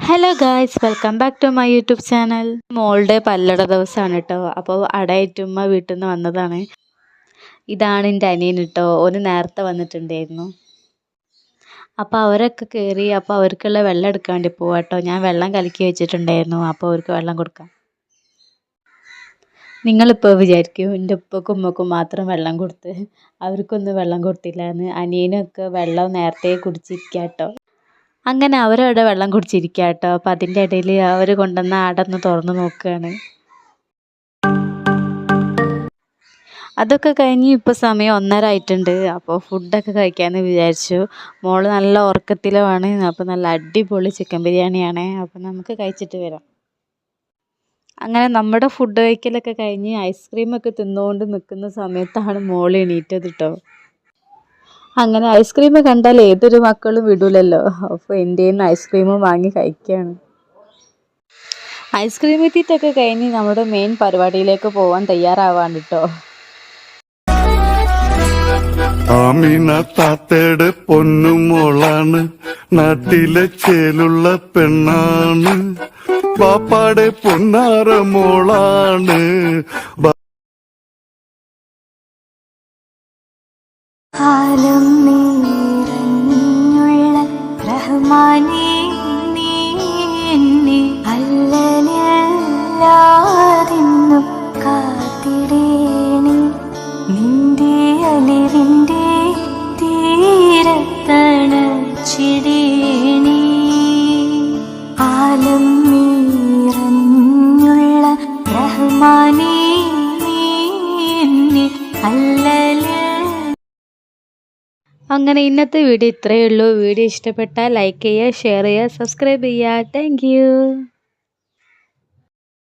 Hello guys, welcome back to my YouTube channel. മോളുടെ പല്ലട ദിവസമാണ് കേട്ടോ. അപ്പോൾ അടയേറ്റുമ്മ വീട്ടിൽ നിന്ന് വന്നതാണ്. ഇതാണ് എൻ്റെ അനിയൻ കേട്ടോ. ഓന് നേരത്തെ വന്നിട്ടുണ്ടായിരുന്നു. അപ്പോൾ അവരൊക്കെ കയറി. അപ്പോൾ അവർക്കുള്ള വെള്ളം എടുക്കാൻ വേണ്ടി പോവാം കേട്ടോ. ഞാൻ വെള്ളം കലക്കി വെച്ചിട്ടുണ്ടായിരുന്നു. അപ്പോൾ അവർക്ക് വെള്ളം കൊടുക്കാം. നിങ്ങളിപ്പോൾ വിചാരിക്കും എൻ്റെ ഉപ്പക്കും ഉമ്മക്കും മാത്രം വെള്ളം കൊടുത്ത് അവർക്കൊന്നും വെള്ളം കൊടുത്തില്ല എന്ന്. അനിയനൊക്കെ വെള്ളം നേരത്തെ കുടിച്ചിരിക്കുക കേട്ടോ. അങ്ങനെ അവരവിടെ വെള്ളം കുടിച്ചിരിക്കുക കേട്ടോ. അപ്പം അതിൻ്റെ ഇടയിൽ അവർ കൊണ്ടുവന്ന അടന്ന് തുറന്ന് നോക്കുകയാണ്. അതൊക്കെ കഴിഞ്ഞ് ഇപ്പോൾ സമയം 1:30 ആയിട്ടുണ്ട്. അപ്പോൾ ഫുഡൊക്കെ കഴിക്കാമെന്ന് വിചാരിച്ചു. മോള് നല്ല ഉറക്കത്തിലുമാണ്. അപ്പോൾ നല്ല അടിപൊളി ചിക്കൻ ബിരിയാണിയാണ്. അപ്പോൾ നമുക്ക് കഴിച്ചിട്ട് വരാം. അങ്ങനെ നമ്മുടെ ഫുഡ് കഴിക്കലൊക്കെ കഴിഞ്ഞ് ഐസ്ക്രീമൊക്കെ തിന്നുകൊണ്ട് നിൽക്കുന്ന സമയത്താണ് മോള് എണീറ്റത് കേട്ടോ. അങ്ങനെ ഐസ്ക്രീം കണ്ടാൽ ഏതൊരു മക്കളും വിടൂലല്ലോ. അപ്പോൾ എൻ്റെ കയ്യിൽ നിന്ന് ഐസ്ക്രീമും വാങ്ങി കഴിക്കുകയാണ്. ഐസ്ക്രീം എത്തിയിട്ടൊക്കെ കഴിഞ്ഞ് നമ്മുടെ മെയിൻ പരിപാടിയിലേക്ക് പോകാൻ തയ്യാറാവാണ് കേട്ടോ. ആമീന താത്തയുടെ പൊന്നുമോളാണ്, നാട്ടിലെ ചേലുള്ള പെണ്ണാണ്, പാപ്പാടെ പൊന്നാറ മോളാണ്. കാലം നീരഞ്ഞുള്ള റഹ്മാനേ, നീ എന്നെ അല്ലലാതിന്നു കാത്തിടേണേ. നിന്റെ അലിവിൻ്റെ തീരത്തണച്ചിടേണേ. ആലം നീരഞ്ഞുള്ള റഹ്മാനേ, നീ എന്നെ അങ്ങനെ ഇന്നത്തെ വീഡിയോ ഇത്രയേ ഉള്ളൂ. വീഡിയോ ഇഷ്ടപ്പെട്ടാൽ ലൈക്ക് ചെയ്യുക, ഷെയർ ചെയ്യുക, സബ്സ്ക്രൈബ് ചെയ്യുക. Thank you.